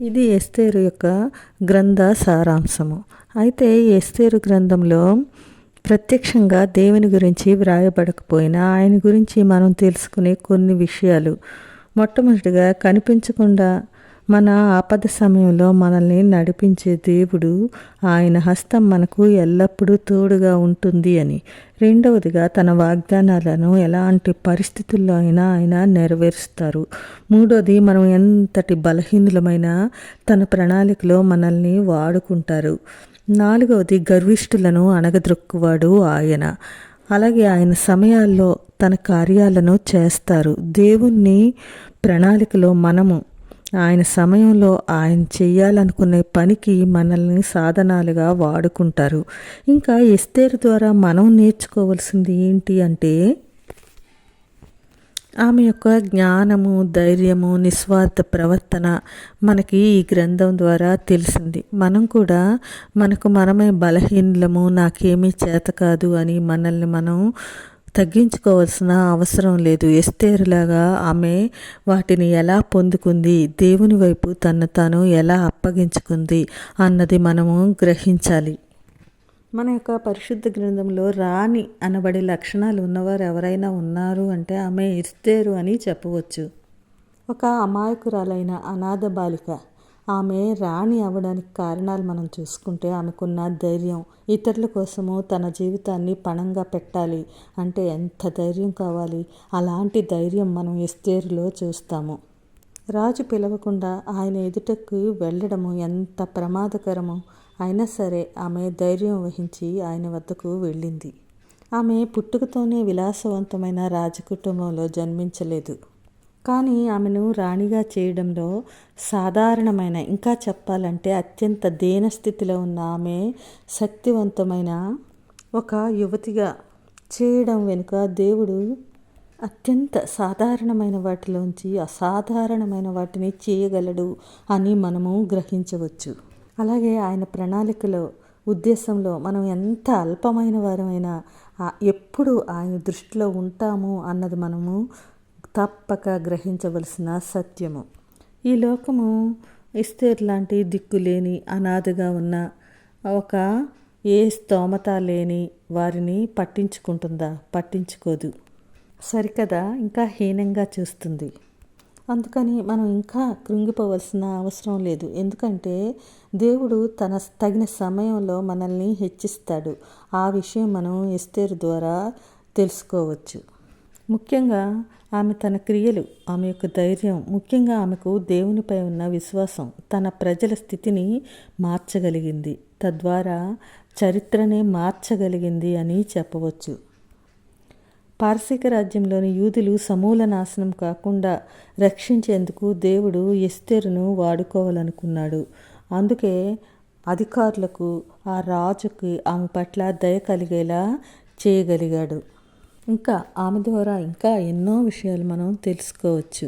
ఇది ఎస్తేరు యొక్క గ్రంథ సారాంశము. అయితే ఎస్తేరు గ్రంథంలో ప్రత్యక్షంగా దేవుని గురించి వ్రాయబడకపోయినా ఆయన గురించి మనం తెలుసుకునే కొన్ని విషయాలు. మొట్టమొదటిగా కనిపించకుండా మన ఆపద సమయంలో మనల్ని నడిపించే దేవుడు, ఆయన హస్తం మనకు ఎల్లప్పుడూ తోడుగా ఉంటుంది అని. రెండవదిగా తన వాగ్దానాలను ఎలాంటి పరిస్థితుల్లో అయినా ఆయన నెరవేరుస్తారు. మూడోది మనం ఎంతటి బలహీనులమైనా తన ప్రణాళికలో మనల్ని వాడుకుంటారు. నాలుగవది గర్విష్ఠులను అణగద్రొక్కువాడు ఆయన. అలాగే ఆయన సమయాల్లో తన కార్యాలను చేస్తారు. దేవుని ప్రణాళికలో మనము ఆయన సమయంలో ఆయన చేయాలనుకునే పనికి మనల్ని సాధనాలుగా వాడుకుంటారు. ఇంకా ఎస్తేరు ద్వారా మనం నేర్చుకోవాల్సింది ఏంటి అంటే ఆమె యొక్క జ్ఞానము, ధైర్యము, నిస్వార్థ ప్రవర్తన మనకి ఈ గ్రంథం ద్వారా తెలిసింది. మనం కూడా మనమే బలహీనలము, నాకేమీ చేత కాదు అని మనల్ని మనం తగ్గించుకోవాల్సిన అవసరం లేదు. ఎస్తేరులాగా ఆమె వాటిని ఎలా పొందుకుంది, దేవుని వైపు తను తాను ఎలా అప్పగించుకుంది అన్నది మనము గ్రహించాలి. మన యొక్క పరిశుద్ధ గ్రంథంలో రాణి అనబడే లక్షణాలు ఉన్నవారు ఎవరైనా ఉన్నారు అంటే ఆమె ఎస్తేరు అని చెప్పవచ్చు. ఒక అమాయకురాలైన అనాథ బాలిక ఆమె రాణి అవ్వడానికి కారణాలు మనం చూసుకుంటే ఆమెకున్న ధైర్యం, ఇతరుల కోసము తన జీవితాన్ని పణంగా పెట్టాలి అంటే ఎంత ధైర్యం కావాలి. అలాంటి ధైర్యం మనం ఎస్తేరులో చూస్తాము. రాజు పిలవకుండా ఆయన ఎదుటకు వెళ్ళడము ఎంత ప్రమాదకరమో అయినా సరే ఆమె ధైర్యం వహించి ఆయన వద్దకు వెళ్ళింది. ఆమె పుట్టుకతోనే విలాసవంతమైన రాజకుటుంబంలో జన్మించలేదు. కానీ ఆమెను రాణిగా చేయడంలో సాధారణమైన, ఇంకా చెప్పాలంటే అత్యంత దీనస్థితిలో ఉన్న ఆమె శక్తివంతమైన ఒక యువతిగా చేయడం వెనుక దేవుడు అత్యంత సాధారణమైన వాటిలోంచి అసాధారణమైన వాటిని చేయగలడు అని మనము గ్రహించవచ్చు. అలాగే ఆయన ప్రణాళికలో, ఉద్దేశంలో మనం ఎంత అల్పమైన వారమైనా ఎప్పుడు ఆయన దృష్టిలో ఉంటాము అన్నది మనము తప్పక గ్రహించవలసిన సత్యము. ఈ లోకము ఎస్తేరు లాంటి దిక్కులేని అనాథగా ఉన్న ఒక ఏ స్తోమత లేని వారిని పట్టించుకుంటుందా? పట్టించుకోదు. సరికదా, ఇంకా హీనంగా చూస్తుంది. అందుకని మనం ఇంకా కృంగిపోవలసిన అవసరం లేదు. ఎందుకంటే దేవుడు తగిన సమయంలో మనల్ని హెచ్చిస్తాడు. ఆ విషయం మనం ఎస్తేరు ద్వారా తెలుసుకోవచ్చు. ముఖ్యంగా ఆమె తన క్రియలు, ఆమె యొక్క ధైర్యం, ముఖ్యంగా ఆమెకు దేవునిపై ఉన్న విశ్వాసం తన ప్రజల స్థితిని మార్చగలిగింది. తద్వారా చరిత్రనే మార్చగలిగింది అని చెప్పవచ్చు. పారసీక రాజ్యంలోని యూదులు సమూల నాశనం కాకుండా రక్షించేందుకు దేవుడు ఎస్తేరును వాడుకోవాలనుకున్నాడు. అందుకే అధికారులకు, ఆ రాజుకి ఆమె పట్ల దయ కలిగేలా చేయగలిగాడు. ఇంకా ఆమె ద్వారా ఇంకా ఎన్నో విషయాలు మనం తెలుసుకోవచ్చు.